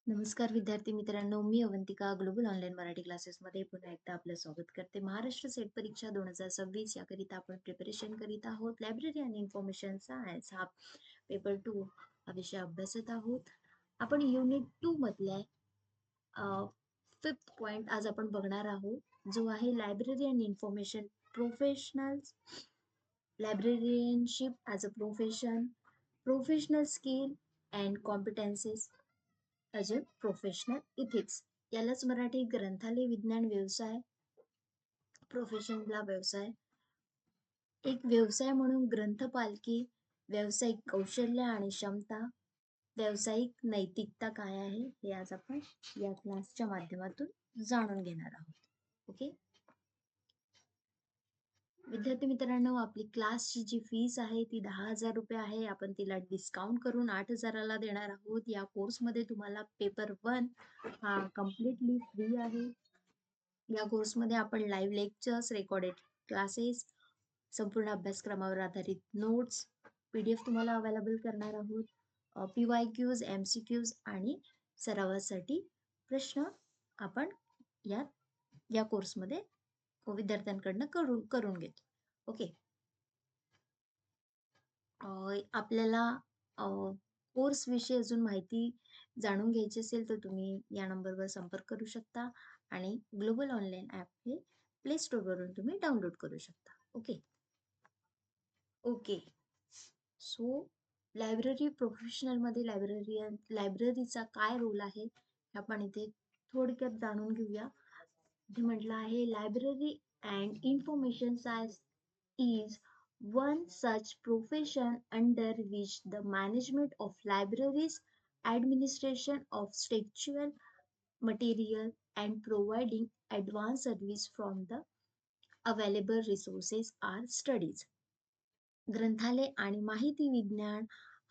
नमस्कार विद्यार्थी मित्रांनो, मी अवंतिका ग्लोबल ऑनलाईन मराठी क्लासेसमध्ये पुन्हा एकदा आपलं स्वागत करते. महाराष्ट्र सेट परीक्षा 2026 याकरिता आपण प्रिपरेशन करीत आहोत. लायब्ररी आणि इन्फॉर्मेशन सायन्स हा पेपर 2 हा विषय अभ्यासत आहोत. आपण युनिट 2 मधल्या 5th पॉइंट आज आपण बघणार आहोत, जो आहे लायब्ररी आणि information professionals, librarianship as a profession, professional skill and competences as a professional ethics. यालाच मराठी ग्रंथालय विज्ञान व्यवसाय, प्रोफेशनला व्यवसाय. एक व्यवसाय म्हणून ग्रंथपालकी, व्यावसायिक कौशल्य आणि क्षमता, व्यावसायिक नैतिकता काय आहे हे आज आपण या क्लासच्या माध्यमातून जाणून घेणार आहोत. ओके विद्यार्थी मित्रांनो, आपली क्लासची जी फीस आहे ती 10,000 रुपये आहे. आपण तिला डिस्काउंट करून 8,000ला देणार आहोत. या कोर्समध्ये तुम्हाला पेपर 1 हा कम्प्लिटली फ्री आहे. या कोर्समध्ये आपण लाईव्ह लेक्चर्स, रेकॉर्डेड क्लासेस, संपूर्ण अभ्यासक्रमावर आधारित नोट्स, PDF तुम्हाला अवेलेबल करणार आहोत. PYQs, MCQs आणि सरावासाठी प्रश्न आपण या कोर्समध्ये विद्यार्थ्यांकडनं करून घेतो. ओके आपल्याला कोर्स विषयी अजून माहिती जाणून घ्यायची असेल तर तुम्ही या नंबरवर संपर्क करू शकता आणि ग्लोबल ऑनलाईन ॲप हे प्ले स्टोअरवरून तुम्ही डाउनलोड करू शकता. ओके ओके सो लायब्ररी प्रोफेशनलमध्ये लायब्ररीचा काय रोल आहे हे आपण इथे थोडक्यात जाणून घेऊया. इथे म्हटलं आहे, library and information science is one such profession under which the management of libraries, administration of textual material, and providing advanced service from the available resources are studies. ग्रंथालय आणि माहिती विज्ञान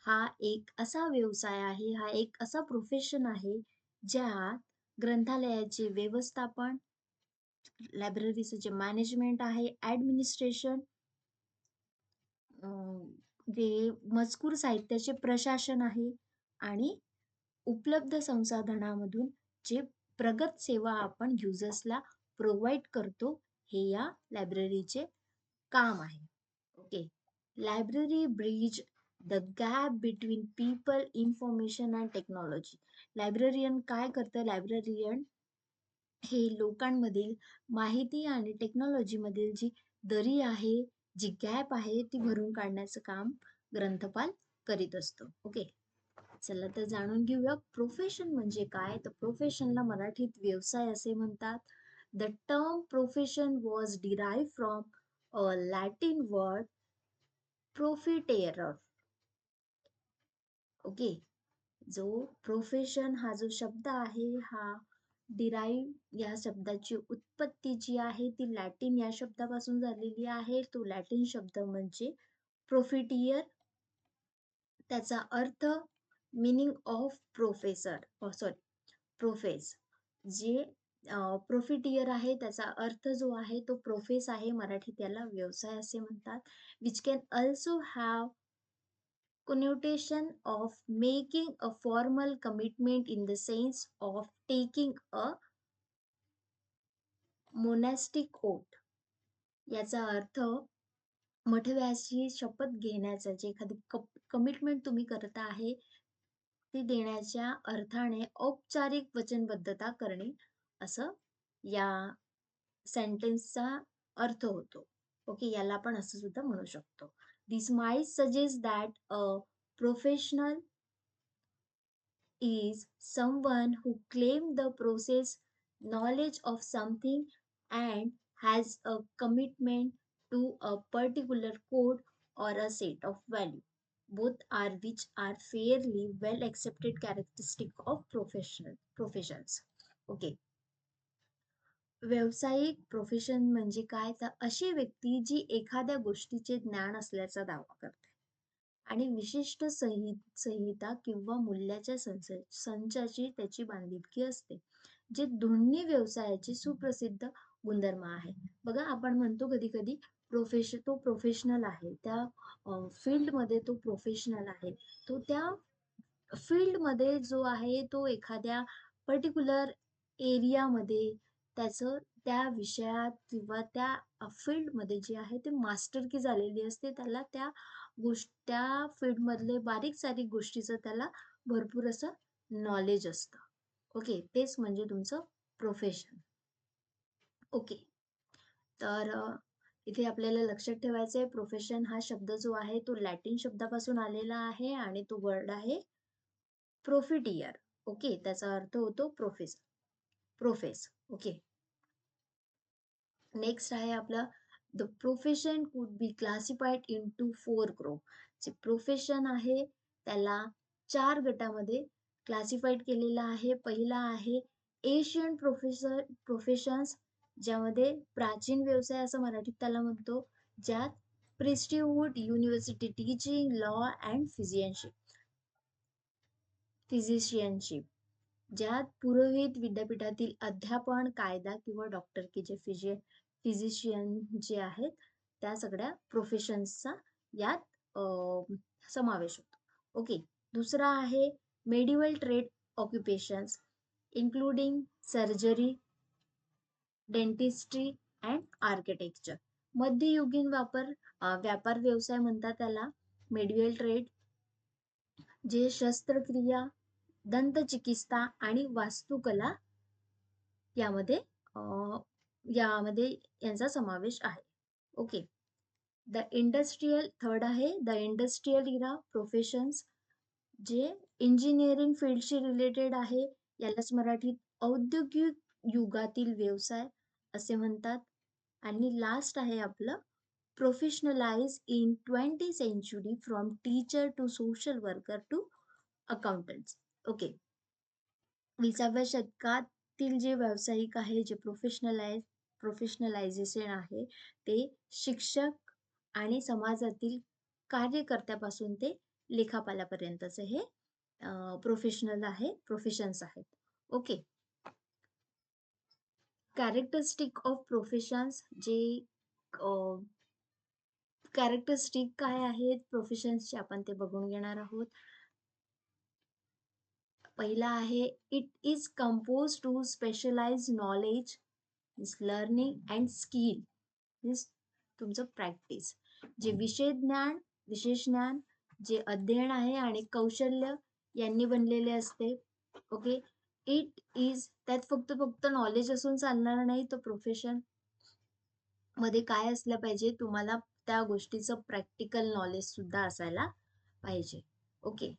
हा एक असा व्यवसाय आहे, हा एक असा प्रोफेशन आहे, ज्यात ग्रंथालयाचे व्यवस्थापन, लायब्ररीचं जे मॅनेजमेंट आहे, ॲडमिनिस्ट्रेशन, जे मजकूर साहित्याचे प्रशासन आहे आणि उपलब्ध संसाधनामधून जे प्रगत सेवा आपण युजर्सला प्रोव्हाइड करतो, हे या लायब्ररीचे काम आहे. Okay library bridge the gap between people, information and technology. Librarian काय करतं? लायब्ररियन हे लोकांमधील माहिती आणि टेक्नॉलॉजीमधील जी दरी आहे, जी गॅप आहे, ती भरून काढण्याचं काम ग्रंथपाल करीत असतो. ओके चला तर जाणून घेऊया प्रोफेशन म्हणजे काय. तर प्रोफेशनला मराठीत व्यवसाय असे म्हणतात. The term profession was derive from a Latin word profiterer. Okay जो प्रोफेशन हा जो शब्द आहे, हा डिराइव्ह या शब्दाची उत्पत्ती जी आहे ती लॅटिन या शब्दापासून झालेली आहे. तो लॅटिन शब्द म्हणजे प्रोफिटियर. त्याचा अर्थ मीनिंग ऑफ प्रोफेसर, प्रोफेस. जे प्रोफिटियर आहे त्याचा अर्थ जो आहे तो प्रोफेस आहे. मराठीत त्याला व्यवसाय असे म्हणतात. Which can also have connotation of making a formal commitment in the sense of taking a monastic oath. याचा अर्थ मठव्यासी शपथ घेण्याचा, जे एखादी कमिटमेंट तुम्ही करत आहे ती देण्याच्या अर्थाने औपचारिक वचनबद्धता करणे, असं या सेंटेन्सचा अर्थ होतो. ओके याला आपण असं सुद्धा म्हणू शकतो. This might suggest that a professional is someone who claims the process knowledge of something and has a commitment to a particular code or a set of value. Both are which are fairly well accepted characteristic of professions. Okay. व्यावसायिक profession म्हणजे काय? तर अशी व्यक्ती जी एखाद्या गोष्टीचे ज्ञान असल्याचा दावा करते आणि विशिष्ट संहिता किंवा मूल्याच्या संचाची त्याची बांधिलकी असते, जे दोन्ही व्यवसायाचे सुप्रसिद्ध गुणधर्म आहे. बघा आपण म्हणतो कधी कधी तो प्रोफेशनल आहे, त्या फील्डमध्ये तो प्रोफेशनल आहे, तो त्या फील्डमध्ये जो आहे तो एखाद्या पर्टिक्युलर एरियामध्ये त्याचं त्या विषयात किंवा त्या फील्डमध्ये जे आहे ते मास्टरकी झालेली असते. त्याला त्या फील्डमधले बारीक सारीक गोष्टीचं त्याला भरपूर असं नॉलेज असतं. ओके. तेच म्हणजे तुमचं प्रोफेशन. ओके. तर इथे आपल्याला लक्षात ठेवायचं आहे प्रोफेशन हा शब्द जो आहे तो लॅटिन शब्दापासून आलेला आहे आणि तो वर्ड आहे प्रोफिटियर. ओके. त्याचा अर्थ होतो प्रोफेस. ओके. नेक्स्ट आहे आपलं the profession could be classified to 4 group. जे प्रोफेशन आहे त्याला 4 गटामध्ये क्लासिफाईड केलेलं आहे. पहिला आहे एशियन प्रोफेशन्स, ज्यामध्ये प्राचीन व्यवसाय असं मराठीत त्याला म्हणतो, ज्यात प्रिस्टिट्यूट युनिव्हर्सिटी टीचिंग लॉ अँड फिजिशियनशिप, ज्यात पुरोहित विद्यापीठातील अध्यापन, कायदा किंवा डॉक्टरकीचे फिजिशियन जे आहेत त्या सगळ्या प्रोफेशन्सचा यात समावेश होतो. ओके. दुसरा आहे medieval trade occupations including surgery, dentistry and architecture. मध्ययुगीन व्यापार व्यवसाय म्हणतात त्याला मेडिवल ट्रेड, जे शस्त्रक्रिया, दंतचिकित्सा आणि वास्तुकला यामध्ये अ, यामध्ये यांचा समावेश आहे. ओके. थर्ड आहे द इंडस्ट्रियल इरा प्रोफेशन्स, जे इंजिनिअरिंग फील्डशी रिलेटेड आहे. यालाच मराठीत औद्योगिक युगातील व्यवसाय असे म्हणतात. आणि लास्ट आहे आपलं professionalize in 20th century from teacher to social worker to accountants. Okay. 20व्या शतकातील जे व्यावसायिक आहे, जे प्रोफेशनलायझेशन आहे, ते शिक्षक आणि समाजातील कार्यकर्त्यापासून ते लेखापालापर्यंतचे हे प्रोफेशन्स आहेत. ओके. कॅरेक्टरिस्टिक ऑफ प्रोफेशन्स, जे कॅरेक्टरिस्टिक काय आहेत प्रोफेशन्सचे आपण ते बघून घेणार आहोत. पहिला आहे it is compose to specialise knowledge, learning and skill, means तुमचं प्रॅक्टिस. जे विशेष ज्ञान, जे अध्ययन आहे आणि कौशल्य यांनी बनलेले असते. ओके. इट इज त्यात फक्त नॉलेज असून चालणार नाही, तर प्रोफेशन मध्ये काय असलं पाहिजे, तुम्हाला त्या गोष्टीचं प्रॅक्टिकल नॉलेज सुद्धा असायला पाहिजे. ओके.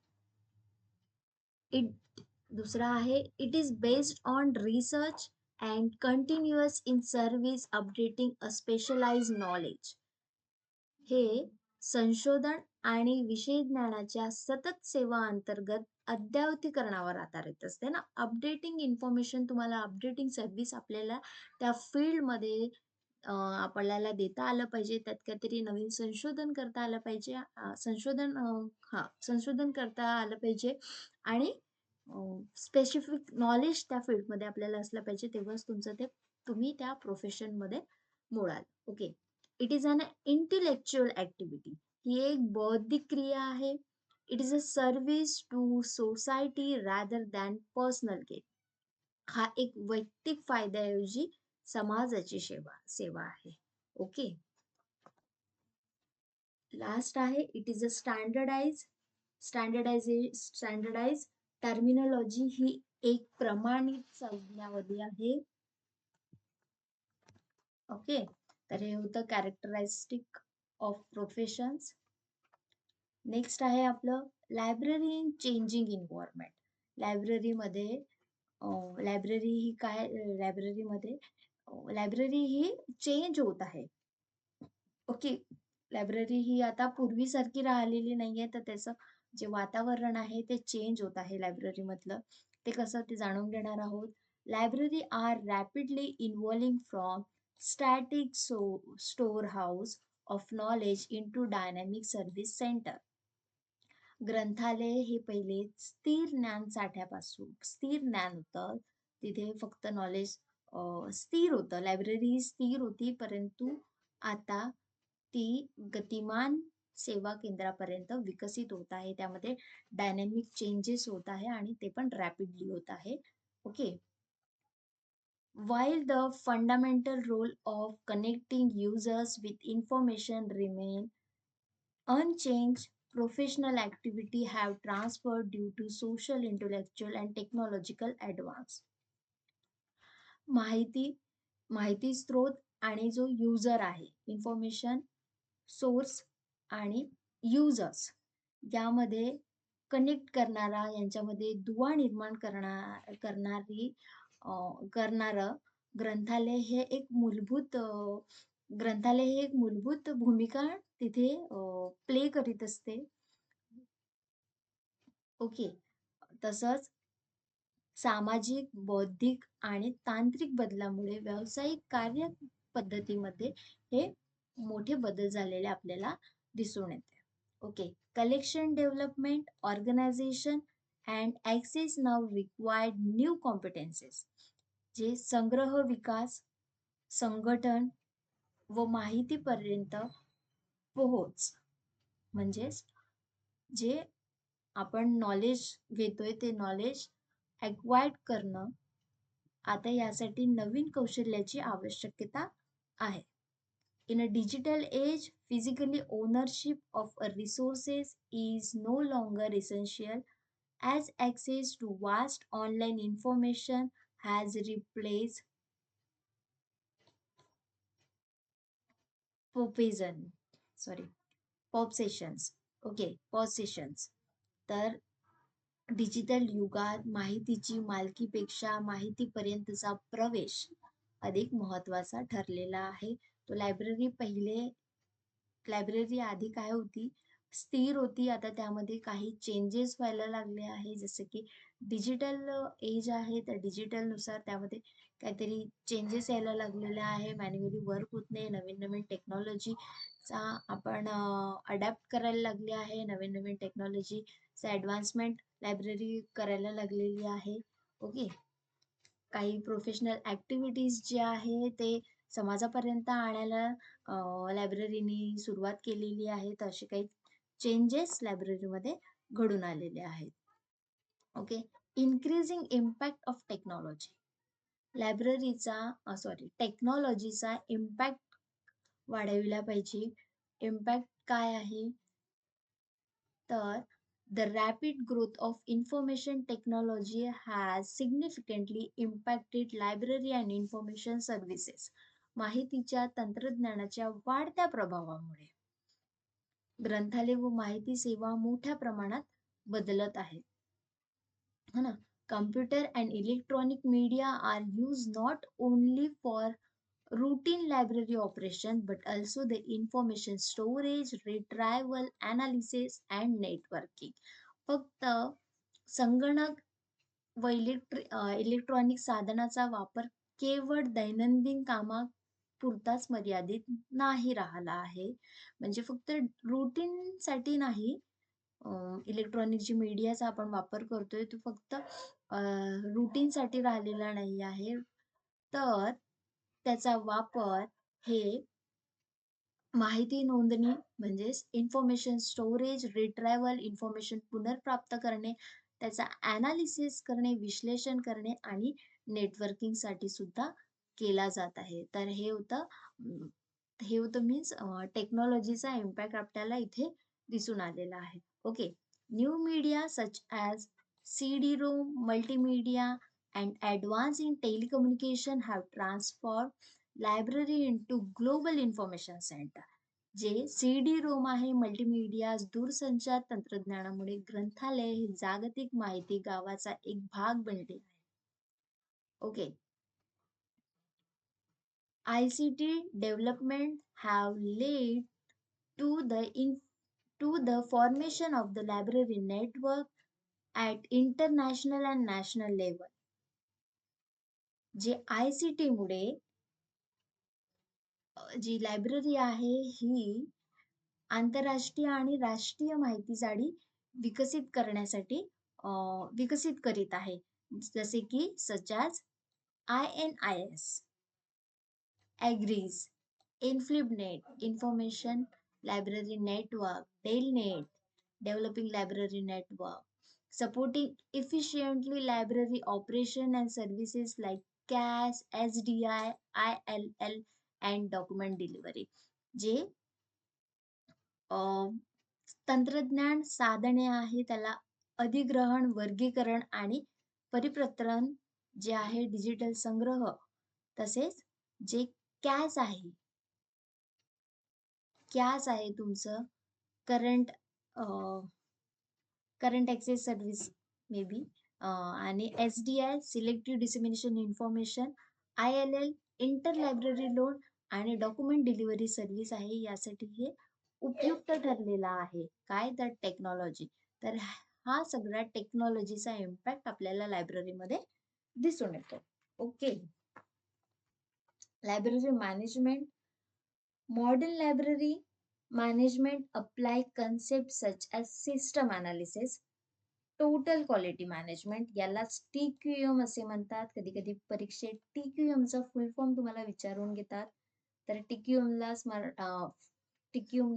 इट दुसरा आहे it is based on research and continuous in service updating a specialise knowledge. हे संशोधन आणि विषय ज्ञानाच्या सतत सेवा अंतर्गत अद्ययावतीकरणावर आधारित असते ना. अपडेटिंग इन्फॉर्मेशन, तुम्हाला अपडेटिंग सर्व्हिस आपल्याला त्या फील्डमध्ये आपल्याला देता आलं पाहिजे. त्यात काहीतरी नवीन संशोधन करता आलं पाहिजे. संशोधन करता आलं पाहिजे आणि स्पेसिफिक नॉलेज त्या फील्डमध्ये आपल्याला असलं पाहिजे. तेव्हाच तुम्ही त्या प्रोफेशनमध्ये मोडाल. Okay. It is an intellectual activity. ही एक बौद्धिक क्रिया आहे. It is a service to society rather than personal gain. हा एक वैयक्तिक फायद्याऐवजी समाजाची सेवा आहे. ओके. लास्ट आहे it is a standardize terminology. ही एक प्रमाणित संज्ञावली आहे. ओके. तर हे होतं कॅरेक्टरिस्टिक ऑफ प्रोफेशन्स. नेक्स्ट आहे आपलं लायब्ररी इन चेंजिंग इन्व्हायरमेंट. लायब्ररीमध्ये लायब्ररी ही काय लायब्ररीमध्ये लायब्ररी ही चेंज होत आहे. ओके. लायब्ररी ही आता पूर्वीसारखी राहिलेली नाहीये, तर त्याचं जे वातावरण आहे ते चेंज होत आहे लायब्ररीमधलं. ते कसं ते जाणून घेणार आहोत. Library are rapidly involving from static store house of knowledge into dynamic service centre. ग्रंथालय हे पहिले स्थिर ज्ञान होतं. तिथे फक्त नॉलेज स्थिर होतं. लायब्ररी स्थिर होती, परंतु आता ती गतिमान सेवा केंद्रापर्यंत विकसित होत आहे. त्यामध्ये डायनॅमिक चेंजेस होत आहे आणि ते पण रॅपिडली होत आहे. Okay. While the fundamental role of connecting users with information remain unchanged, professional activity have transferred due to social, intellectual and technological advance. माहिती माहिती स्रोत आणि जो युजर आहे, इन्फॉर्मेशन सोर्स आणि युजर्स यामध्ये कनेक्ट करणारा, यांच्यामध्ये दुवा निर्माण करणारी करणारं ग्रंथालय हे एक मूलभूत ग्रंथालय हे एक मूलभूत भूमिका तिथे प्ले करीत असते. ओके. तसंच सामाजिक, बौद्धिक आणि तांत्रिक बदलामुळे व्यावसायिक कार्यपद्धतीमध्ये हे मोठे बदल झालेले आपल्याला दिसून येते. Okay. Collection development, organization and access now required new competences. जे संग्रह विकास, संघटन व माहितीपर्यंत पोहोच म्हणजेच जे आपण नॉलेज घेतोय ते नॉलेज ॲक्वायर्ड करणं, आता यासाठी नवीन कौशल्याची आवश्यकता आहे. In a digital age, physically ownership of a resources is no longer essential as access to vast online information has replaced possession. Sorry, possessions. Okay, possessions. तर डिजिटल युगात माहितीची मालकीपेक्षा माहितीपर्यंतचा प्रवेश अधिक महत्वाचा ठरलेला आहे. तो लायब्ररी आधी काय होती? स्थिर होती. आता त्यामध्ये काही चेंजेस व्हायला लागले आहे. जसं की डिजिटल एज आहे, तर डिजिटलनुसार त्यामध्ये काहीतरी चेंजेस यायला लागलेले आहे. मॅन्युअली वर्क होत नाही. नवीन-नवीन टेक्नॉलॉजीचा आपण अडॅप्ट करायला लागले आहे. नवीन-नवीन टेक्नॉलॉजीचा ॲडव्हान्समेंट लायब्ररी करायला लागलेली आहे. ओके. काही प्रोफेशनल ॲक्टिव्हिटीज जे आहे ते समाजापर्यंत आणायला लायब्ररीनी सुरुवात केलेली आहे. तर असे काही चेंजेस लायब्ररीमध्ये घडून आलेले आहेत. Okay. Increasing impact of technology. टेक्नॉलॉजीचा इम्पॅक्ट वाढविला पाहिजे. इम्पॅक्ट काय आहे? तर the rapid growth of information technology has significantly impacted library and information services. माहितीच्या तंत्रज्ञानाच्या वाढत्या प्रभावामुळे ग्रंथालय व माहिती सेवा मोठ्या प्रमाणात बदलत आहेत. है ना? Computer and electronic media are used not only for routine library operation but also the information storage, retrieval, analysis and networking. फक्त संगणक व इलेक्ट्रॉनिक साधनाचा वापर केवळ दैनंदिन कामापुरताच मर्यादित नाही राहिला आहे. म्हणजे फक्त रूटीनसाठी नाही, इलेक्ट्रॉनिक जी मीडियाचा आपण वापर करतोय तो फक्त रूटीनसाठी राहिलेला नाही आहे. तर त्याचा वापर हे माहिती नोंदणी म्हणजेच इन्फॉर्मेशन स्टोरेज, रिट्रायव्हल, इन्फॉर्मेशन पुनर्प्राप्त करणे, त्याचा ॲनालिसिस करणे, विश्लेषण करणे आणि नेटवर्किंगसाठी सुद्धा केला जात आहे. तर हे होतं मीन्स टेक्नॉलॉजीचा इम्पॅक्ट आपल्याला इथे दिसून आलेला आहे. Okay. New media such as CD-ROM, multimedia and advance in telecommunication have transformed library into global information center. जे CD-ROM आहे, मल्टीमीडिया दूरसंचार तंत्रज्ञानामुळे ग्रंथालय हे जागतिक माहिती गावाचा एक भाग बनले आहे. Okay. ICT development have led to the formation of the library network at international and national level. जे ICT मुळे जी लायब्ररी आहे ही आंतरराष्ट्रीय आणि राष्ट्रीय माहिती जाळी विकसित करण्यासाठी विकसित करीत आहे. जसे की such as INIS, AGRIS, INFLIBNET, information library network, DailNet, developing library network, supporting efficiently library operation and services like CAS, SDI, ILL, and document delivery. जे तंत्रज्ञान साधने आहे त्याला अधिग्रहण, वर्गीकरण आणि परिपत्रन जे आहे डिजिटल संग्रह, तसेच जे कॅश आहे, कॅश आहे तुमचं current current access service may be, आणि SDI selective dissemination information, ILL inter library load आणि डॉक्युमेंट डिलिव्हरी सर्व्हिस आहे. यासाठी हे उपयुक्त ठरलेला आहे. काय तर टेक्नॉलॉजी. तर हा सगळ्या टेक्नॉलॉजीचा इम्पॅक्ट आपल्याला लायब्ररीमध्ये दिसून येतो. Okay. Library management. Modern library management apply concepts such as system analysis, total quality management, यालाच TQM असे म्हणतात. कधी कधी परीक्षेत TQM चा फुल फॉर्म तुम्हाला विचारून घेतात. तर TQM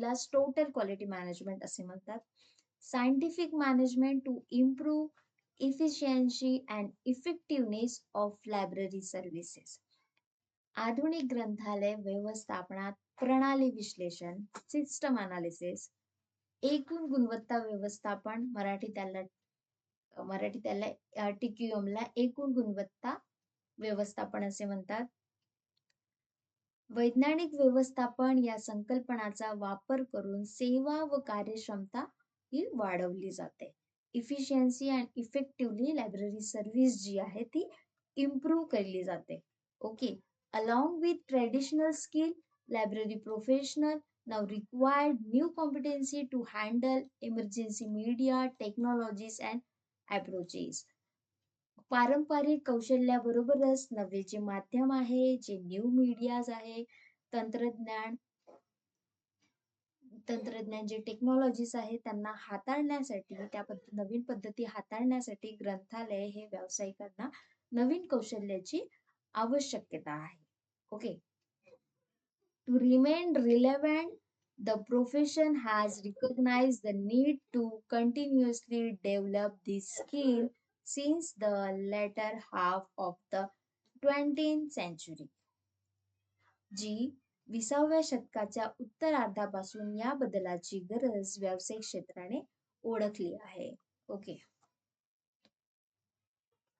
लाच टोटल क्वालिटी मॅनेजमेंट असे म्हणतात. Scientific management to improve efficiency and effectiveness of library services. आधुनिक ग्रंथालय व्यवस्थापनात प्रणाली विश्लेषण, सिस्टम अनालिसिस, एकूण गुणवत्ता व्यवस्थापन, मराठी त्याला TQM ला एकूण गुणवत्ता व्यवस्थापन असे म्हणतात. वैज्ञानिक व्यवस्थापन या संकल्पनाचा वापर करून सेवा व कार्यक्षमता ही वाढवली जाते. Efficiency and effectively library service जी आहे ती इम्प्रूव्ह केली जाते. Okay. Along with traditional skill, library professional now required new competency to handle emergency media, technologies and approaches. पारंपरिक कौशल्याबरोबरच नवे जे माध्यम आहे, जे न्यू मीडियाज आहे, तंत्रज्ञान जे टेक्नॉलॉजीज आहे त्यांना हाताळण्यासाठी, त्या नवीन पद्धती हाताळण्यासाठी ग्रंथालय हे व्यावसायिकांना नवीन कौशल्याची आवश्यकता आहे. Okay. To remain relevant, the profession has recognized the need to continuously develop this skill since the latter half of the 20th century. जी 20व्या शतकाच्या उत्तरार्धापासून या बदलाची गरज व्यावसायिक क्षेत्राने ओळखली आहे. Okay.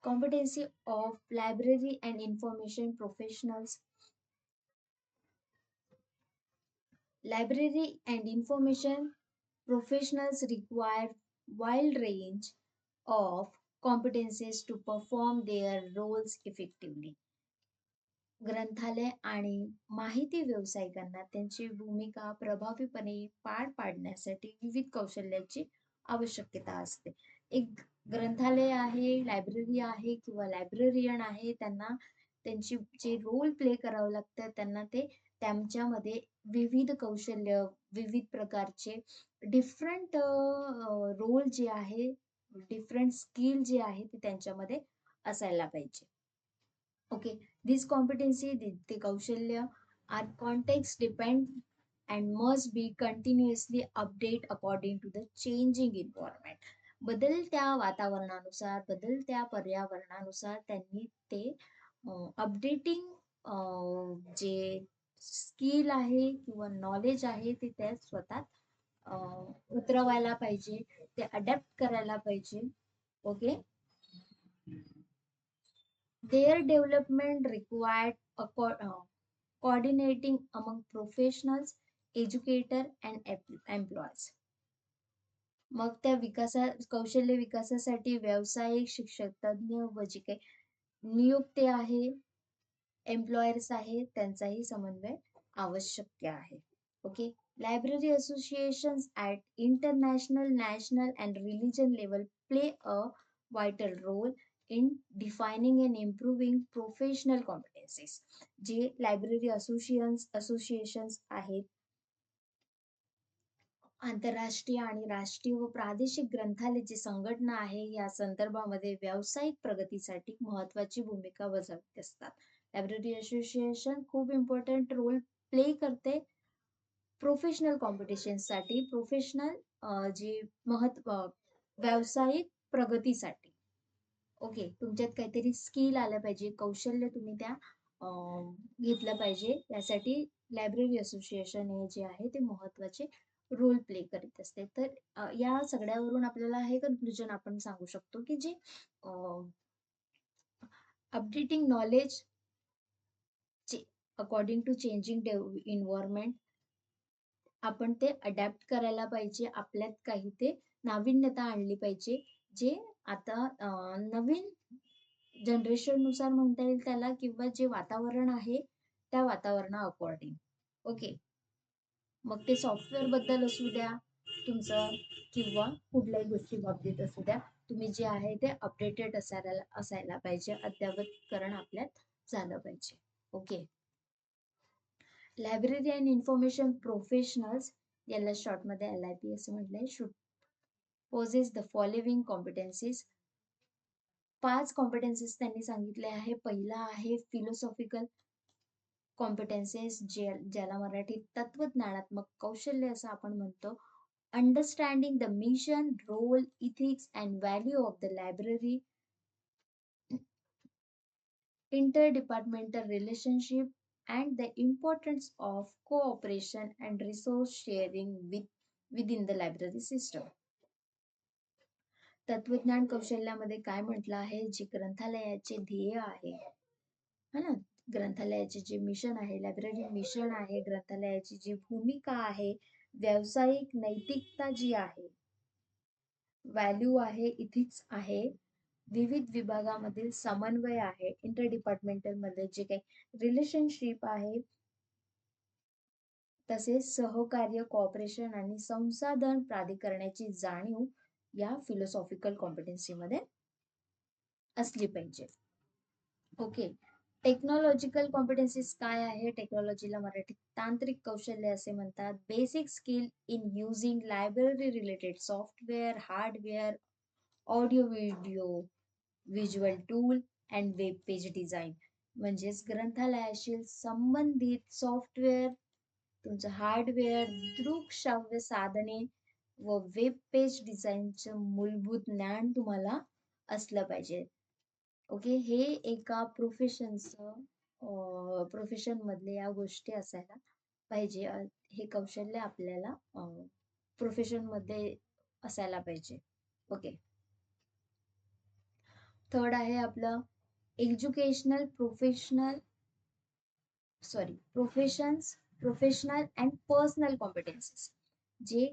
Competency of library and information professionals. Library and information professionals require wide range of competencies to perform their roles effectively. ग्रंथालय आणि माहिती व्यावसायिकांना त्यांची भूमिका प्रभावीपणे पार पाडण्यासाठी विविध कौशल्याची आवश्यकता असते. एक ग्रंथालय आहे, लायब्ररी आहे किंवा लायब्ररियन आहे, त्यांना त्यांची जे रोल प्ले करावं लागतं त्यांना ते त्यांच्यामध्ये विविध कौशल्य, विविध प्रकारचे डिफरंट रोल जे आहे, डिफरंट स्किल जे आहे ते त्यांच्यामध्ये असायला पाहिजे. ओके. दिस कॉम्पिटन्सी, ते कौशल्य are context depend and must be continuously update according to the changing environment. बदलत्या वातावरणानुसार, बदलत्या पर्यावरणानुसार त्यांनी ते अपडेटिंग जे स्किल आहे किंवा नॉलेज आहे ते त्या स्वतः उतरवायला पाहिजे, ते अडॅप्ट करायला पाहिजे. Okay. Their development required coordinating among professionals, educator and employees. मग त्या कौशल्य विकासासाठी व्यावसायिक, शिक्षक, तज्ञ व जे काही नियुक्ती आहे, एम्प्लॉयर्स आहे, त्यांचाही समन्वय आवश्यक आहे. Okay. Library associations at international, national and religion level play a vital role in defining and improving professional competencies. जे लायब्ररी असोसिएशन्स आहेत, आंतरराष्ट्रीय आणि राष्ट्रीय व प्रादेशिक ग्रंथालय जी संघटना आहे, या संदर्भामध्ये व्यावसायिक प्रगतीसाठी महत्वाची भूमिका बजावत असतात. लायब्ररी असोसिएशन खूप इम्पॉर्टंट रोल प्ले करते प्रोफेशनल कॉम्पिटिशनसाठी, जे व्यावसायिक प्रगतीसाठी. ओके. तुमच्यात काहीतरी स्किल आलं पाहिजे, कौशल्य तुम्ही घेतलं पाहिजे. यासाठी लायब्ररी असोसिएशन हे जे आहे ते महत्त्वाचे रोल प्ले करीत असते. तर या सगळ्यावरून आपल्याला हे कन्क्लुजन आपण सांगू शकतो, की जे updating knowledge according to changing environment आपण ते अडॅप्ट करायला पाहिजे. आपल्यात काही ते नाविन्यता आणली पाहिजे. जे आता नवीन जनरेशननुसार म्हणता येईल त्याला, किंवा जे वातावरण आहे त्या वातावरणा अकॉर्डिंग. ओके. मग ते सॉफ्टवेअर बद्दल असू द्या तुमचं, किंवा कुठल्याही गोष्टी बाबतीत असू द्या, तुम्ही जे आहे ते अपडेटेड असायला पाहिजे. अद्ययावतकरण आपल्यात झालं पाहिजे. Okay. Library and information professionals, याला शॉर्टमध्ये LIP असं म्हटलंय, शुड पोजेस द फॉलोविंग कॉम्पिटन्सीज. 5 कॉम्पिटन्सीज त्यांनी सांगितले आहे. पहिला आहे फिलॉसॉफिकल कॉम्पिटन्सीज, ज्याला मराठीत तत्वज्ञानात्मक कौशल्य असं आपण म्हणतो. Understanding the mission, role, ethics and value of the library. Interdepartmental relationship and the importance of cooperation and resource sharing within the library system. तत्वज्ञान कौशल्यामध्ये काय म्हटलं आहे, जे ग्रंथालयाचे ध्येय आहे, है ना, ग्रंथालयाचे जे मिशन आहे, लायब्ररी मिशन आहे, ग्रंथालयाची जी भूमिका आहे, व्यावसायिक नैतिकता जी आहे, व्हॅल्यू आहे, इथिक्स आहे, विविध विभागामधील समन्वय आहे, इंटर डिपार्टमेंटल मध्ये जे काही रिलेशनशिप आहे, तसेच सहकार्य, कॉपरेशन आणि संसाधन प्राधिकरणाची जाणीव या फिलॉसॉफिकल कॉम्पिटन्सी मध्ये असली पाहिजे. ओके. टेक्नॉलॉजिकल कॉम्पिटन्सीज काय आहे? टेक्नॉलॉजीला मराठीत तांत्रिक कौशल्य असे म्हणतात. Basic skill in using library related software, hardware, audio video, visual tool and web page design. म्हणजेच ग्रंथालयाशी संबंधित सॉफ्टवेअर, तुमचं हार्डवेअर, दृकश्राव्य साधने व वेब पेज डिझाईनचं मूलभूत ज्ञान तुम्हाला असलं पाहिजे. ओके. हे एका प्रोफेशन मधले या गोष्टी असायला पाहिजे. हे कौशल्य आपल्याला प्रोफेशन मध्ये असायला पाहिजे. ओके. थर्ड आहे आपलं educational professional and personal competencies, जे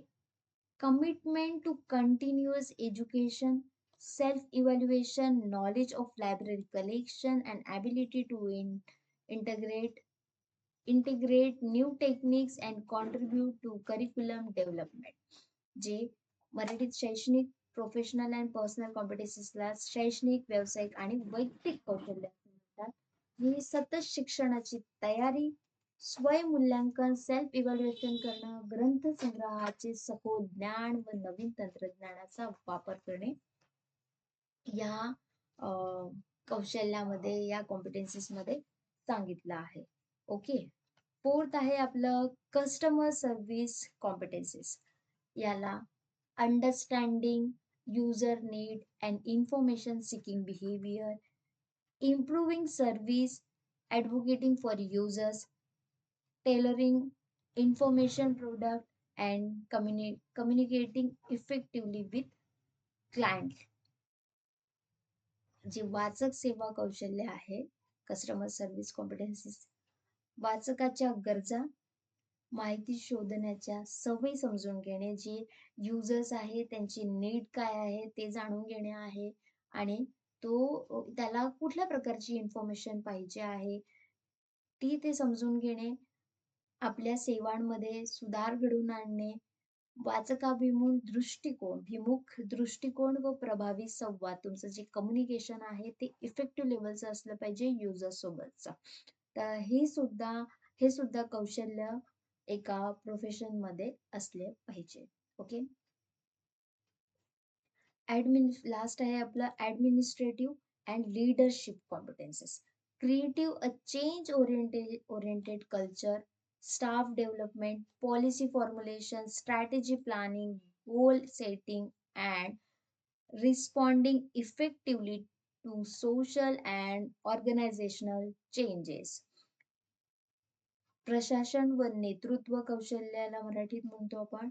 commitment to continuous education, self-evaluation, knowledge of library collection, and ability to integrate new techniques and contribute to curriculum development. जे मराठीत शैक्षणिक, प्रोफेशनल अँड पर्सनल कॉम्पिटन्सीजला शैक्षणिक, व्यावसायिक आणि वैयक्तिक कौशल्य म्हणतात. ही सतत शिक्षणाची तयारी, स्वयंमूल्यांकन, सेल्फ इव्हॅल्युएशन करणं, ग्रंथसंग्रहाचे सखोल ज्ञान व नवीन तंत्रज्ञानाचा वापर करणे या कौशल्यामध्ये, या कॉम्पिटन्सीज मध्ये सांगितलं आहे. ओके. फोर्थ आहे आपलं कस्टमर सर्व्हिस कॉम्पिटन्सीज. याला understanding user need and information seeking behaviour, improving service, advocating for users, tailoring information product and communicating effectively with client. जे वाचक सेवा कौशल्य आहे, कस्टमर सर्व्हिस कॉम्पिटन्सीज, वाचकाच्या गरजा, माहिती शोधण्याच्या सवयी समजून घेणे, जे युजर्स आहे त्यांची नीड काय आहे ते जाणून घेणे आहे, आणि त्याला कुठल्या प्रकारची इन्फॉर्मेशन पाहिजे आहे ती ते समजून घेणे, आपल्या सेवांमध्ये सुधार घडवून आणणे, भिमुख दृष्टिकोन व प्रभावी संवाद, तुमचं जे कम्युनिकेशन आहे ते इफेक्टिव्ह लेवलचं असलं पाहिजे युजर सोबतचा. तर हे सुद्धा कौशल्य एका प्रोफेशन मध्ये असले पाहिजे. ओके. लास्ट आहे आपलं administrative and leadership competencies. Creative a change oriented culture, staff development, policy formulation, strategy planning, goal setting, and responding effectively to social and organizational changes. प्रशासन व नेतृत्व कौशल्याला मराठीत म्हणतो आपण.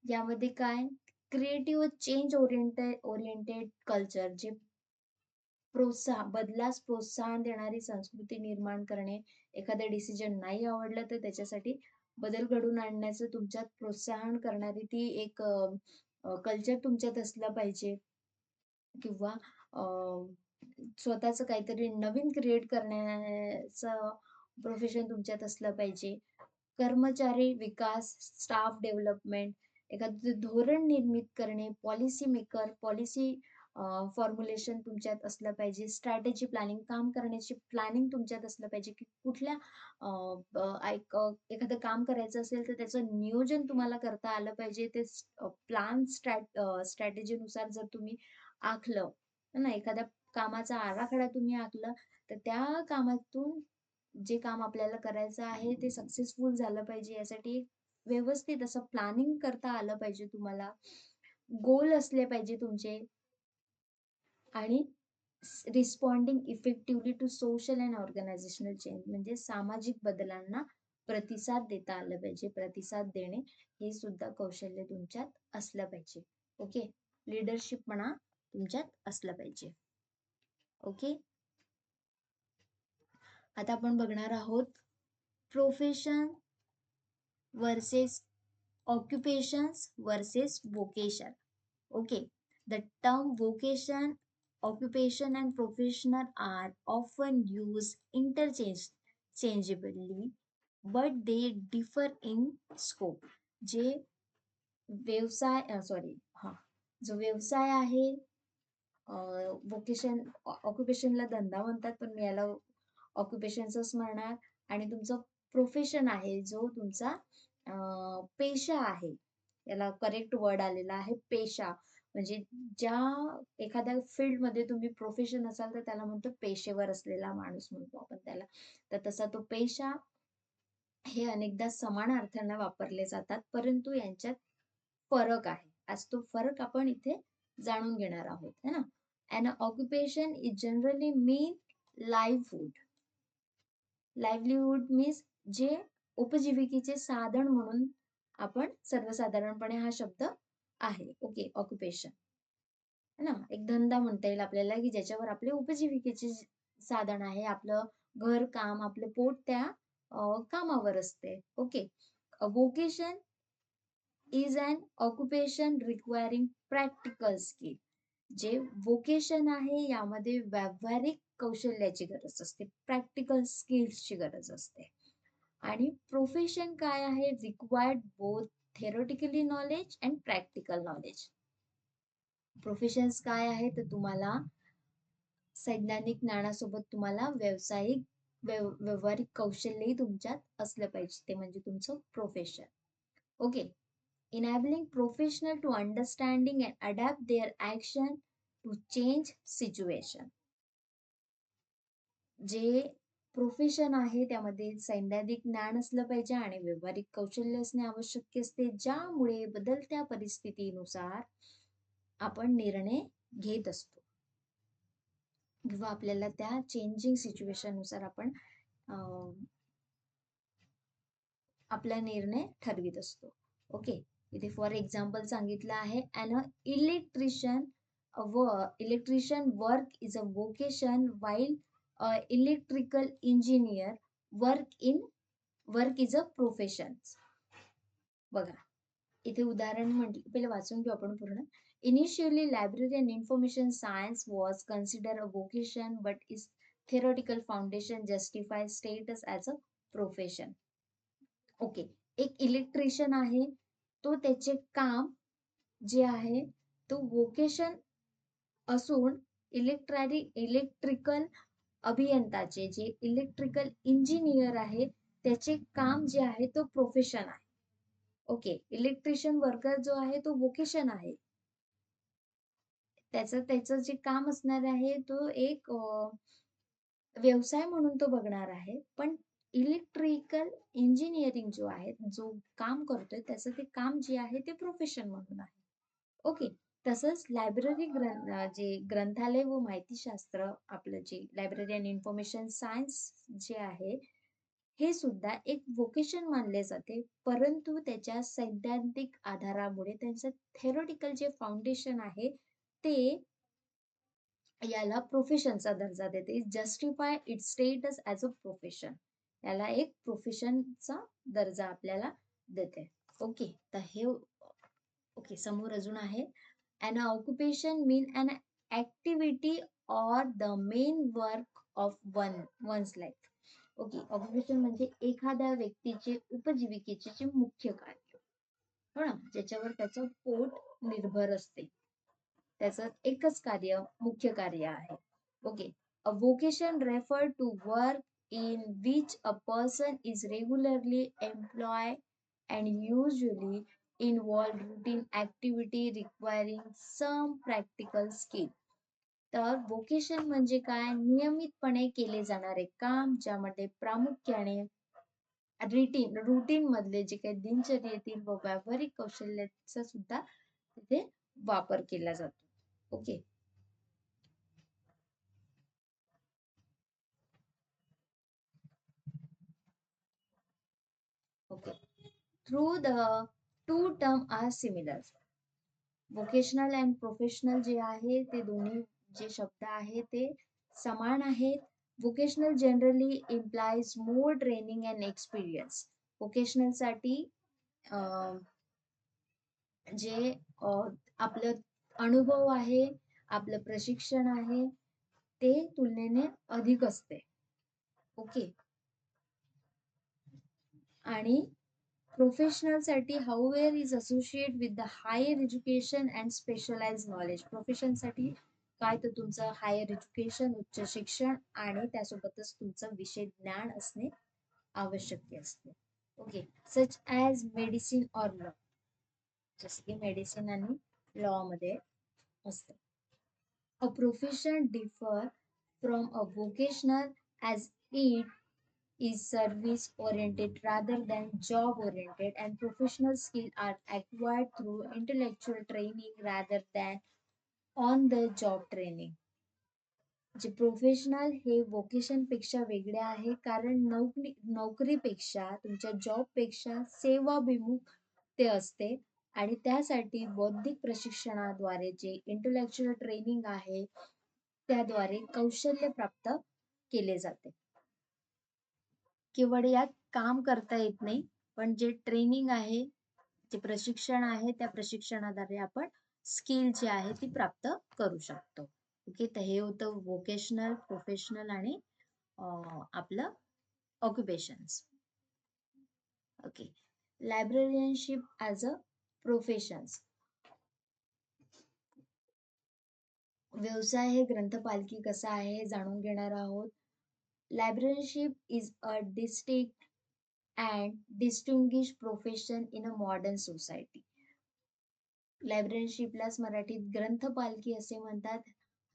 यामध्ये काय क्रिएटिव्ह चेंज ओरिएंटेड कल्चर, जे बदलास प्रोत्साहन देणारी संस्कृती निर्माण करणे. एखादं डिसिजन नाही आवडलं तर त्याच्यासाठी बदल घडवून आणण्याचं तुमच्यात प्रोत्साहन करणारी ती एक कल्चर तुमच्यात असलं पाहिजे. किंवा स्वतःचं काहीतरी नवीन क्रिएट करण्याचं प्रोफेशन तुमच्यात असलं पाहिजे. कर्मचारी विकास, स्टाफ डेव्हलपमेंट, एखादं धोरण निर्मित करणे, पॉलिसी मेकर, पॉलिसी फॉर्म्युलेशन तुमच्यात असलं पाहिजे. स्ट्रॅटेजी प्लॅनिंग, काम करण्याची प्लॅनिंग तुमच्यात असलं पाहिजे, की कुठल्या एखादं काम करायचं असेल तर त्याचं नियोजन तुम्हाला करता आलं पाहिजे. ते प्लॅन स्ट्रॅटेजीनुसार जर तुम्ही आखलं ना, एखाद्या कामाचा आराखडा तुम्ही आखला, तर त्या कामातून जे काम आपल्याला करायचं आहे ते सक्सेसफुल झालं पाहिजे. यासाठी व्यवस्थित असं प्लॅनिंग करता आलं पाहिजे तुम्हाला. गोल असले पाहिजे तुमचे आणि responding effectively to social and organisational change, म्हणजे सामाजिक बदलांना प्रतिसाद देता आलं पाहिजे. प्रतिसाद देणे हे सुद्धा कौशल्य तुमच्यात असलं पाहिजे. ओके, लिडरशिप म्हणा तुमच्यात असलं पाहिजे. ओके, आता आपण बघणार आहोत profession versus occupations versus vocation. Okay, the term vocation, occupation, and professional are often used interchangeably, but they differ in scope. जे व्यवसाय सॉरी हा जो व्यवसाय आहे, वोकेशन ऑक्युपेशनला धंदा म्हणतात, पण मी याला ऑक्युपेशनच म्हणणार. आणि तुमचं प्रोफेशन आहे, जो तुमचा पेशा आहे, याला करेक्ट वर्ड आलेला आहे पेशा. म्हणजे ज्या एखाद्या फील्डमध्ये तुम्ही प्रोफेशन असाल तर त्याला म्हणतो पेशेवर असलेला माणूस म्हणतो आपण त्याला. तर तसा तो पेशा हे अनेकदा समान अर्थाने वापरले जातात, परंतु यांच्यात फरक आहे. आज तो फरक आपण इथे जाणून घेणार आहोत, है ना. An occupation is generally mean livelihood. livelihood means जे उपजीविकेचे साधन म्हणून आपण सर्वसाधारणपणे हा शब्द आहे. ओके, ऑक्युपेशन है ना, एक धंदा म्हणता येईल आपल्याला, की ज्याच्यावर आपले उपजीविकेचे साधन आहे. आपलं घर काम, आपलं पोट त्या कामावर असते. Okay, vocation is an occupation requiring practical skill. जे वोकेशन आहे यामध्ये व्यावहारिक कौशल्याची गरज असते, प्रॅक्टिकल स्किल्सची गरज असते. आणि प्रोफेशन काय आहे, required both theoretically knowledge and practical knowledge. Professions काय आहे तर तुम्हाला सैद्धांतिक ज्ञानासोबत तुम्हाला व्यावहारिक कौशल्यही तुमच्यात असलं पाहिजे, ते म्हणजे तुमचं profession. Okay, enabling professional to understanding and adapt their action to change situation. जे प्रोफेशन आहे त्यामध्ये सैद्धांतिक ज्ञान असलं पाहिजे आणि व्यावहारिक कौशल्य असणे आवश्यक असते, ज्यामुळे बदलत्या परिस्थितीनुसार आपण निर्णय घेत असतो किंवा आपल्याला त्या चेंजिंग सिच्युएशन नुसार आपण आपला निर्णय ठरवित असतो. ओके, इथे फॉर एक्झाम्पल सांगितलं आहे, an electrician work is a vocation while electrical engineer work is a profession. बघा इथे उदाहरण म्हटलं, पहिले वाचून घेऊ आपण पूर्ण. Initially library and information science was consider a vocation but is theoretical foundation justify status as a profession. Okay, एक इलेक्ट्रिशियन आहे, तो त्याचे काम जे आहे तो वोकेशन असून इलेक्ट्रिकल अभियंताचे, जे इलेक्ट्रिकल इंजिनियर आहे, त्याचे काम जे आहे तो प्रोफेशन आहे. ओके, इलेक्ट्रिशियन वर्कर जो आहे तो वोकेशन आहे, त्याचं जे काम असणार आहे तो एक व्यवसाय म्हणून तो बघणार आहे. पण इलेक्ट्रिकल इंजिनिअरिंग जो आहे, जो काम करतोय त्याचं ते काम जे आहे ते प्रोफेशन म्हणून आहे. ओके. तसंच लायब्ररी जे ग्रंथालय व माहितीशास्त्र, आपलं जे लायब्ररी अँड इन्फॉर्मेशन सायन्स जे आहे, हे सुद्धा एक व्होकेशन मानले जाते. परंतु त्याच्या सैद्धांतिक आधारामुळे त्यांचं थेरोटिकल जे फाउंडेशन आहे, ते याला प्रोफेशनचा दर्जा देते. Justify it's status as a profession. याला एक प्रोफेशनचा दर्जा आपल्याला देते. ओके. तर हे ओके. समोर अजून आहे, an occupation mean an activity or the main work of one's life. Okay. Occupation म्हणजे एखाद्या व्यक्तीचे उपजीविकेचे जे मुख्य कार्य, हो ना, ज्याच्यावर त्याचं पोट निर्भर असते, त्याचं एकच कार्य मुख्य कार्य आहे. Okay. A vocation refer to work in which a person is regularly employed and usually involve routine activity requiring some practical skill. तर vocation म्हणजे काय? नियमितपणे केले जाणारे काम, ज्यामध्ये प्रामुख्याने रुटीन मधले जे काही दिनचर्येतील व व्यावहारिक कौशल्याचा सुद्धा तिथे वापर केला जातो. Okay. Okay. Through the two term are similar. Vocational and professional जे आहे ते दोन्ही जे शब्द आहे ते समान आहेत. Vocational generally implies more training and experience. व्होकेशनलसाठी जे आपलं अनुभव आहे, आपलं प्रशिक्षण आहे, ते तुलनेने अधिक असते. ओके. आणि प्रोफेशनलसाठी however is associate with the higher education and specialize knowledge. प्रोफेशनसाठी काय, तर तुमचं हायर एज्युकेशन, उच्च शिक्षण आणि त्यासोबतच तुमचं विषय ज्ञान असणे आवश्यक असते. Okay. Such as medicine or law. जसं की मेडिसिन आणि लॉ मध्ये असतं. A profession differ from a vocational as it is service oriented rather than job oriented, and professional skills are acquired through intellectual training rather than on the job training. जे professional हे vocation पेक्षा वेगळे आहे, कारण नोकरीपेक्षा, तुमच्या job पेक्षा सेवाभिमुख ते असते. आणि त्यासाठी बौद्धिक प्रशिक्षणाद्वारे जे इंटेलेक्च्युअल ट्रेनिंग आहे, त्याद्वारे कौशल्य प्राप्त केले जाते. केवळ यात काम करता येत नाही, पण जे ट्रेनिंग आहे, जे प्रशिक्षण आहे, त्या प्रशिक्षणाद्वारे आपण स्किल जी आहे ती प्राप्त करू शकतो. ओके. तर हे होतं व्होकेशनल, प्रोफेशनल आणि आपलं occupations. Okay. Librarianship as a professions. व्यवसाय हे ग्रंथपालकी कसा आहे हे जाणून घेणार आहोत. Librarianship is a distinct and distinguish profession in a modern society. लायब्ररियनशिपलाच मराठीत ग्रंथपालकी असे म्हणतात.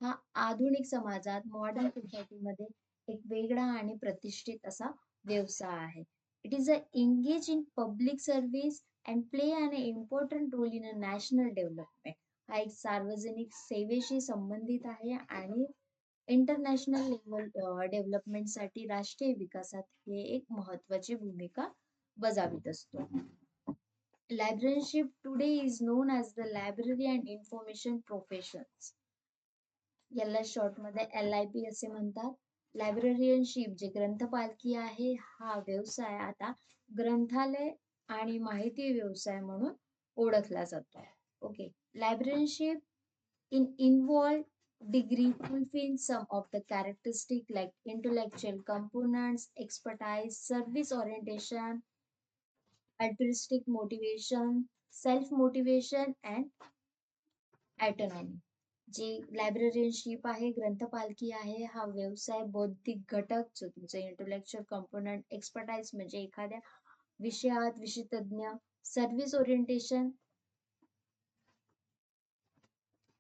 हा आधुनिक समाजात, मॉडर्न सोसायटीमध्ये एक वेगळा आणि प्रतिष्ठित असा व्यवसाय आहे. It is a engage in public service and play an important role in a national development. हा एक सार्वजनिक सेवेशी संबंधित आहे आणि इंटरनॅशनल लेवल डेव्हलपमेंटसाठी, राष्ट्रीय विकासात हे एक महत्वाची भूमिका बजावित असतो. Librarianship today is known as the Library and Information Professions. याला शॉर्ट मध्ये LIP असे म्हणतात. लायब्ररियनशिप जे ग्रंथपालकी आहे, हा व्यवसाय आता ग्रंथालय आणि माहिती व्यवसाय म्हणून ओळखला जातो. Okay. लायब्ररियनशिप involve degree fulfilling some of the characteristic like intellectual components, expertise, service orientation, altruistic motivation, self motivation and autonomy. जी लायब्ररियनशिप आहे, ग्रंथपालकी आहे, हा व्यवसाय बौद्धिक घटक, जो तुमचे इंटेलेक्च्युअल कंपोनंट, एक्सपर्टाइज म्हणजे एखाद्या विषयात विषयतज्ञ,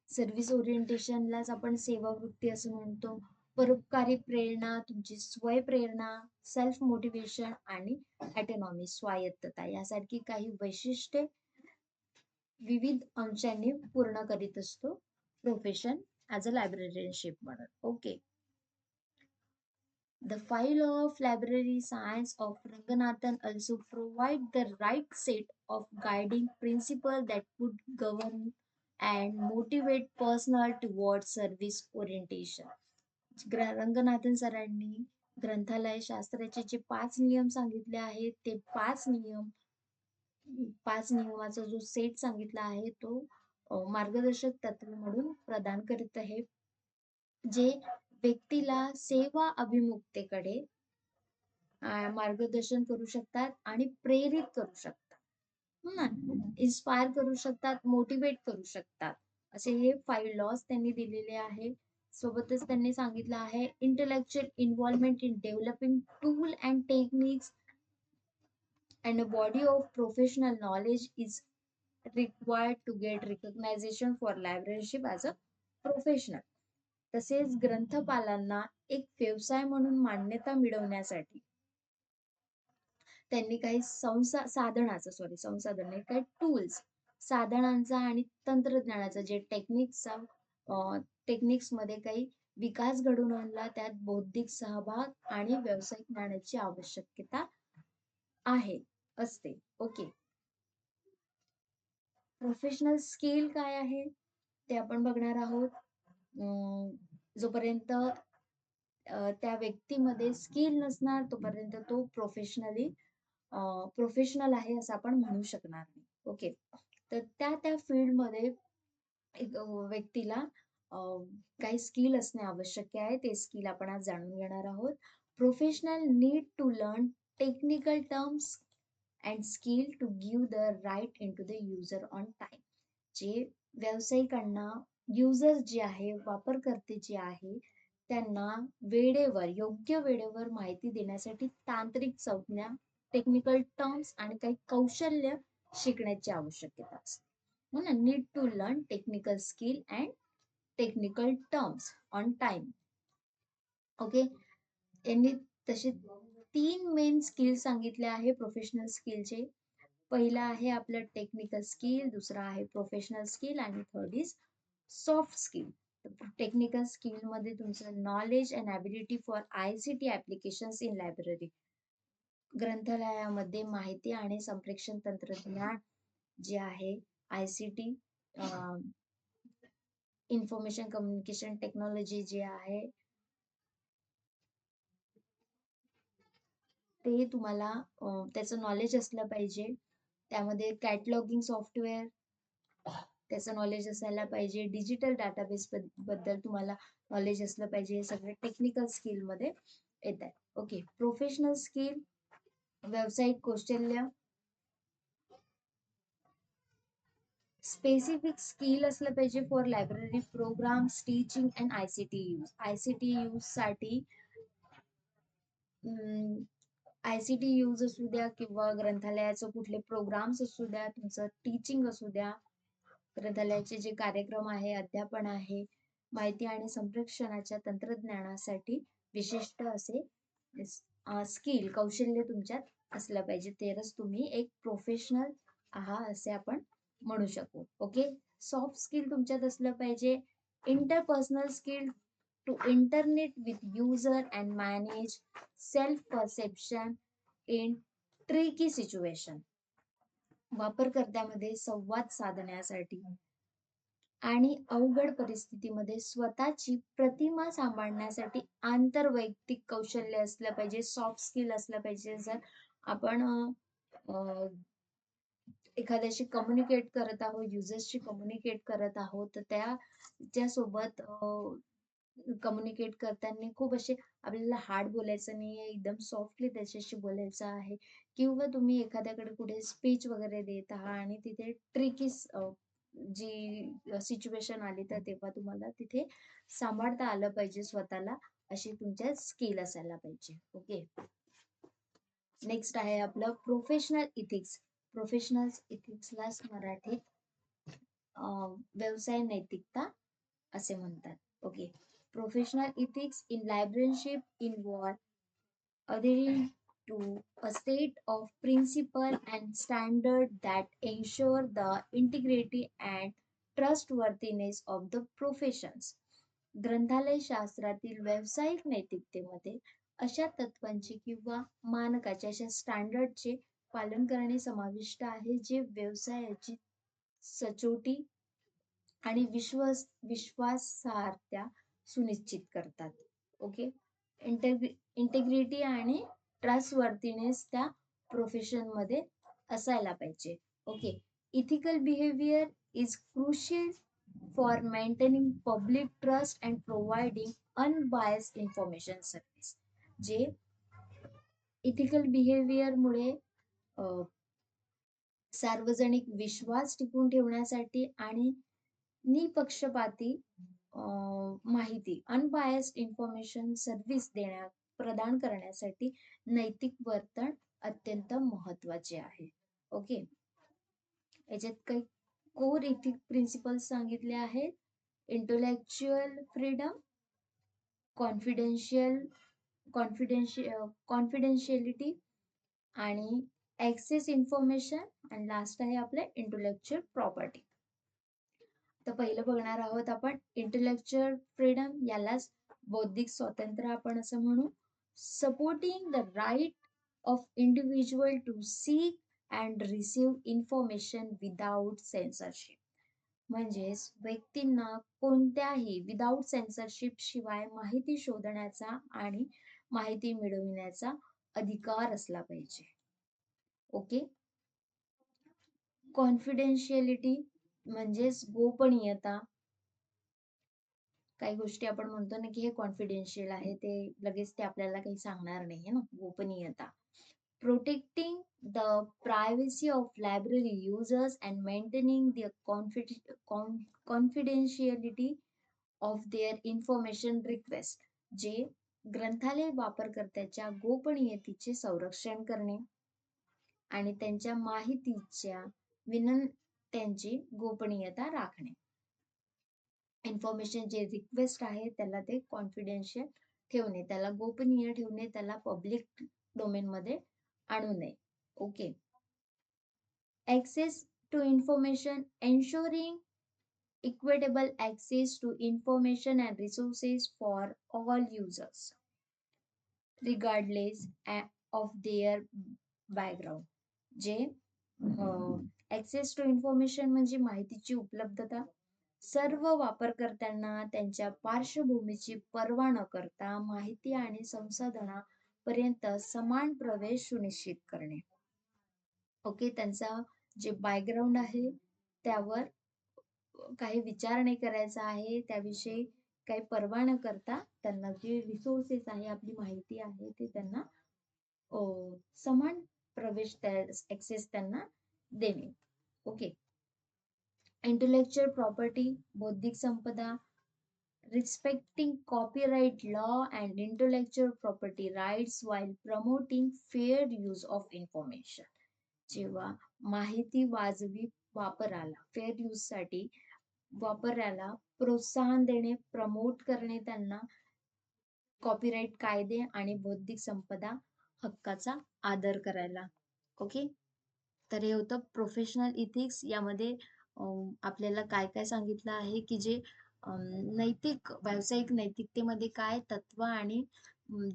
सर्व्हिस ओरिएंटेशनलाच आपण सेवावृत्ती असं म्हणतो. परोपकारी प्रेरणा, तुमची स्वयंप्रेरणा, सेल्फ मोटिवेशन आणि ऑटोनॉमी, स्वायत्तता यासारखी काही वैशिष्ट्ये विविध अंशांनी पूर्ण करीत असतो प्रोफेशन ॲज अ लायब्ररियनशिप म्हणून. Okay. The five law of library science of Ranganathan also provide the right set of guiding principles that would govern and motivate personnel towards service orientation. Ranganathan सरांनी ग्रंथालय शास्त्राचे जे 5 नियम सांगितले आहेत ते 5 नियमाचा जो सेट सांगितला आहे तो मार्गदर्शक तत्व म्हणून प्रदान करत आहे, जे व्यक्तीला सेवा अभिमुखतेकडे मार्गदर्शन करू शकतात आणि प्रेरित करू शकतात, इन्स्पायर करू शकतात, मोटिवेट करू शकतात. असे हे 5 लॉज त्यांनी दिलेले आहे. सोबतच त्यांनी सांगितलं आहे intellectual involvement in developing tool and techniques and a body of professional knowledge is required to get recognition for librarianship as a professional. तसेच ग्रंथपालांना एक व्यवसाय म्हणून मान्यता मिळवण्यासाठी त्यांनी काही संसाधन नाही, काही टूल्स, साधनांचा आणि तंत्रज्ञानाचा जे टेक्निक्स मध्ये काही विकास घडवून आणला, त्यात बौद्धिक सहभाग आणि व्यावसायिक ज्ञानाची आवश्यकता आहे असते. ओके. प्रोफेशनल स्किल काय आहे ते आपण बघणार आहोत. जोपर्यंत त्या व्यक्तीमध्ये स्किल नसणार तोपर्यंत तो प्रोफेशनल आहे असं आपण म्हणू शकणार नाही. ओके. तर त्या फील्डमध्ये एक व्यक्तीला काही स्किल असणे आवश्यक आहे. ते स्किल आपण आज जाणून घेणार आहोत. Professional need to learn technical terms and skill to give the right in to the user on time. जे व्यावसायिकांना युजर जे आहे, वापरकर्ते जे आहे, त्यांना योग्य वेळेवर माहिती देण्यासाठी तांत्रिक संज्ञा, टेक्निकल टर्म्स आणि काही कौशल्य शिकण्याची आवश्यकता असते. म्हणून need to learn technical skill and technical terms on time. Okay. यांनी तसे 3 मेन स्किल सांगितले आहे प्रोफेशनल स्किलचे. पहिला आहे आपलं टेक्निकल स्किल, दुसरा आहे प्रोफेशनल स्किल आणि third is soft skill. Technical skill मध्ये तुमचं knowledge and ability for ICT applications in library. ग्रंथालयामध्ये माहिती आणि संप्रेषण तंत्रज्ञान जे आहे, ICT इन्फॉर्मेशन कम्युनिकेशन टेक्नॉलॉजी जे आहे ते तुम्हाला त्याचं नॉलेज असलं पाहिजे. त्यामध्ये कॅटलॉगिंग सॉफ्टवेअर त्याचं नॉलेज असायला पाहिजे. डिजिटल डाटाबेस बद्दल तुम्हाला नॉलेज असलं पाहिजे. हे सगळे टेक्निकल स्किल मध्ये येत आहे. ओके. प्रोफेशनल स्किल, व्यावसायिक कौशल्य, स्पेसिफिक स्किल असलं पाहिजे for library programmes, teaching and ICT use. ICT use साठी ICT यूज असू द्या किंवा ग्रंथालयाचं कुठले प्रोग्राम्स असू द्या, तुमचं टीचिंग असू द्या, ग्रंथालयाचे जे कार्यक्रम आहे, अध्यापन आहे, माहिती आणि संप्रेषणाच्या तंत्रज्ञानासाठी विशिष्ट असे स्किल, कौशल्य तुमच्यात असलं पाहिजे. तरच तुम्ही एक प्रोफेशनल आहात असे आपण म्हणू शकू. ओके. सॉफ्ट स्किल तुमच्यात असलं पाहिजे. Interpersonal skill to internet with user and manage self-perception in tricky situation. वापरकर्त्यामध्ये संवाद साधण्यासाठी आणि अवघड परिस्थितीमध्ये स्वतःची प्रतिमा सांभाळण्यासाठी आंतरवैयक्तिक कौशल्य असलं पाहिजे, सॉफ्ट स्किल असलं पाहिजे. जर आपण एखाद्याशी कम्युनिकेट करत आहोत, युजर्सशी कम्युनिकेट करत आहोत, तर त्याच्यासोबत कम्युनिकेट करताना खूप असे आपल्याला हार्ड बोलायचं नाहीये, एकदम सॉफ्टली त्याच्याशी बोलायचं आहे. किंवा तुम्ही एखाद्याकडे कुठे स्पीच वगैरे देत आहात आणि तिथे ट्रिकी जी सिच्युएशन आली तर तेव्हा तुम्हाला तिथे सांभाळता आलं पाहिजे स्वतःला, अशी तुमच्या स्किल असायला पाहिजे. ओके. नेक्स्ट आहे आपलं प्रोफेशनल इथिक्स. प्रोफेशनल इथिक्सला मराठीत व्यवसाय नैतिकता असे म्हणतात. Okay. Professional ethics in librarianship involve adhering to a set of principles and standards that ensure the integrity and trustworthiness of the professions. ग्रंथालय शास्त्रातील व्यावसायिक नैतिकतेमध्ये अशा तत्वांचे किंवा मानकाचे अशा स्टँडर्डचे पालन करणे समाविष्ट आहे जे व्यवसायाची सचोटी आणि विश्वासार्हता सुनिश्चित करतात. ओके. इंटेग्रिटी आणि ट्रस्टवर्थीनेस त्या प्रोफेशन मध्ये असायला पाहिजे. Okay. Ethical behaviour is crucial for maintaining public trust and providing unbiased information service. जे इथिकल बिहेवियर मुळे सार्वजनिक विश्वास टिकून ठेवण्यासाठी आणि निपक्षपाती माहिती अनबायस्ड इन्फॉर्मेशन सर्व्हिस प्रदान करण्यासाठी नैतिक वर्तन अत्यंत महत्वाचे आहे. ओके. याच्यात काही कोर इथिक प्रिन्सिपल्स सांगितले आहेत. इंटेलेक्च्युअल फ्रीडम, कॉन्फिडेन्शियलिटी आणि ऍक्सेस इन्फॉर्मेशन आणि लास्ट आहे आपले इंटेलेक्च्युअल प्रॉपर्टी. तर पहिलं बघणार आहोत आपण इंटेलेक्च्युअल फ्रीडम, यालाच बौद्धिक स्वातंत्र्य आपण असं म्हणू. Supporting the right of individual to seek and receive information without censorship. म्हणजेच व्यक्तींना कोणत्याही विदाउट सेन्सरशिप शिवाय माहिती शोधण्याचा आणि माहिती मिळविण्याचा अधिकार असला पाहिजे. ओके. कॉन्फिडेन्शियलिटी म्हणजेच गोपनीयता. काही गोष्टी आपण म्हणतो ना की हे कॉन्फिडेन्शियल आहे, ते लगेच ते आपल्याला काही सांगणार नाही ना. गोपनीयता. Protecting the privacy of library users and maintaining the confidentiality of their information request. जे ग्रंथालय वापरकर्त्याच्या गोपनीयतेचे संरक्षण करणे आणि त्यांच्या माहितीच्या विनंत्यांची गोपनीयता राखणे. इन्फॉर्मेशन जे रिक्वेस्ट आहे त्याला ते कॉन्फिडेन्शियल ठेवणे, त्याला गोपनीय ठेवणे, त्याला पब्लिक डोमेन मध्ये आणू नये. Okay. Access to information, ensuring equitable access to information and resources for all users regardless of their background. जे ऍक्सेस टू इन्फॉर्मेशन म्हणजे माहितीची उपलब्धता, सर्व वापरकर्त्यांना त्यांच्या पार्श्वभूमीची पर्वा न करता माहिती आणि संसाधनापर्यंत समान प्रवेश सुनिश्चित करणे. ओके. त्यांचा जे बॅकग्राऊंड आहे त्यावर काही विचार नाही करायचा आहे, त्याविषयी काही पर्वा न करता त्यांना जे रिसोर्सेस आहे, आपली माहिती आहे, ते त्यांना समान प्रवेश ऍक्सेस त्यांना देणे. ओके. इंटेलेक्च्युअल प्रॉपर्टी, बौद्धिक संपदा. Respecting copyright law and intellectual property rights while promoting fair use of information. जेव्हा माहिती वाजवी वापराला, फेअर यूज साठी वापराला प्रोत्साहन देणे, प्रमोट करणे, त्यांना कॉपीराइट कायदे आणि बौद्धिक संपदा हक्काचा आदर करायला. ओके. तर हे होतं प्रोफेशनल इथिक्स. यामध्ये आपल्याला काय काय सांगितलं आहे की जे नैतिक व्यावसायिक नैतिकतेमध्ये काय तत्व आणि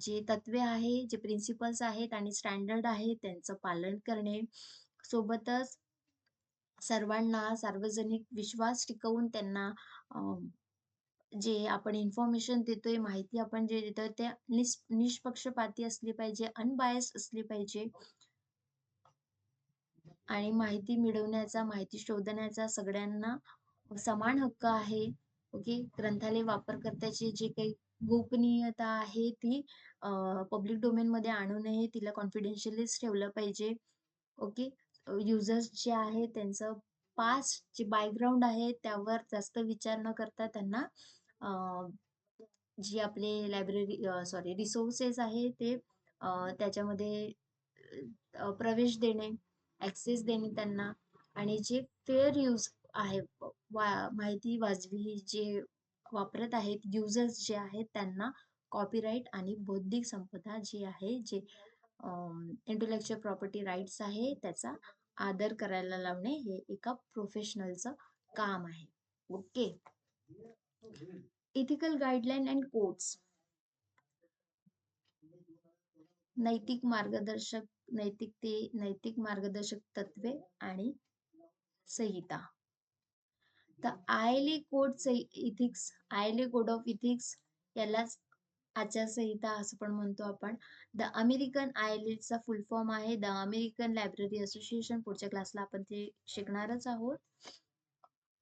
जे तत्वे आहे, जे प्रिन्सिपल्स आहेत आणि स्टँडर्ड आहे त्यांचं पालन करणे, सोबतच सर्वांना सार्वजनिक विश्वास टिकवून त्यांना जे आपण इन्फॉर्मेशन देतोय, माहिती आपण जे देतोय ते निष्पक्षपाती असली पाहिजे, अनबायस असली पाहिजे आणि माहिती मिळवण्याचा, माहिती शोधण्याचा सगळ्यांना समान हक्क आहे. ओके. ग्रंथालय वापरकर्त्याची जे काही गोपनीयता आहे ती पब्लिक डोमेन मध्ये आणू नये, तिला कॉन्फिडेन्शियलीच ठेवलं पाहिजे. ओके. युजर्स जे आहे त्यांचं पास्ट जे बॅकग्राऊंड आहे त्यावर जास्त विचार न करता त्यांना जी आपले लायब्ररी रिसोर्सेस आहे ते त्याच्यामध्ये प्रवेश देणे, ऍक्सेस देणे त्यांना, आणि जे फेअर यूज आहे, माहिती वाजवी जे वापरत आहेत युजर्स जे आहेत त्यांना कॉपीराईट आणि बौद्धिक संपदा जी आहे जे इंटेलेक्च्युअल प्रॉपर्टी राईट्स आहे त्याचा आदर करायला लावणे हे एका प्रोफेशनलचं काम आहे. Okay. Ethical guideline and codes, नैतिक मार्गदर्शक तत्वे आणि संहिता. तर आयली कोड ऑफ इथिक्स यालाच आचारसंहिता असं पण म्हणतो आपण. द अमेरिकन आयलीचा फुल फॉर्म आहे द अमेरिकन लायब्ररी असोसिएशन. पुढच्या क्लासला आपण ते शिकणारच आहोत.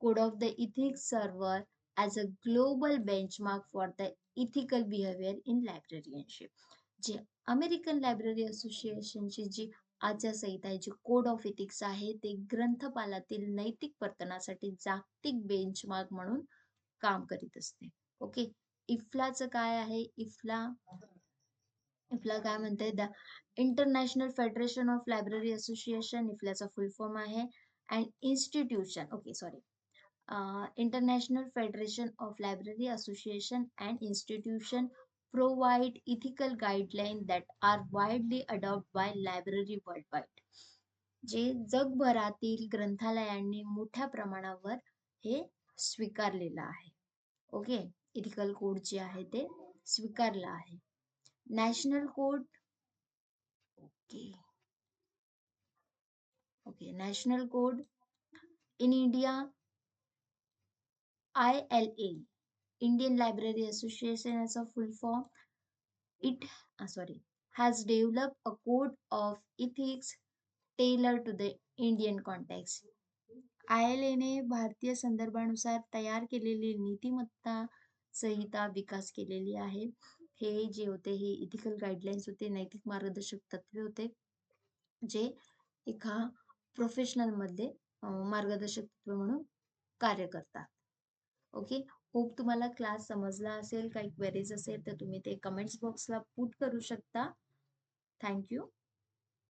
Code of the ethics serve as a global benchmark for the ethical behaviour in librarianship. जे अमेरिकन लायब्ररी असोसिएशनची जी आचारसंहिता आहे, जी कोड ऑफ इथिक्स आहे, ते ग्रंथपालातील नैतिक वर्तनासाठी जागतिक बेंचमार्क म्हणून काम करीत असते. ओके. इफ्लाचं काय आहे? इफ्ला काय म्हणते? The international federation of library association. इफ्लाचा फुल फॉर्म आहे and institution. Okay, sorry. International Federation of Library Association and Institution provide ethical guidelines that are widely adopted by library worldwide. जे जगभरातील ग्रंथालयांनी मोठ्या प्रमाणावर हे स्वीकारलेलं आहे. ओके. इथिकल कोड जे आहे ते स्वीकारलं आहे. National code. Okay. National code in India, ILA, Indian Library Association as a full form. It has developed a code of ethics tailored to the Indian context. ILA ने भारतीय संदर्भानुसार तयार केलेली नीतिमत्ता संहिता विकास केलेली आहे. हे जे होते हे इथिकल गाईडलाईन्स होते, नैतिक मार्गदर्शक तत्वे होते, जे एका प्रोफेशनलमध्ये मार्गदर्शक तत्व म्हणून कार्य करतात. ओके. होप तुम्हाला क्लास समजला असेल. काही क्वेरीज असेल तर तुम्ही ते कमेंट्स बॉक्सला पुट करू शकता. थँक्यू.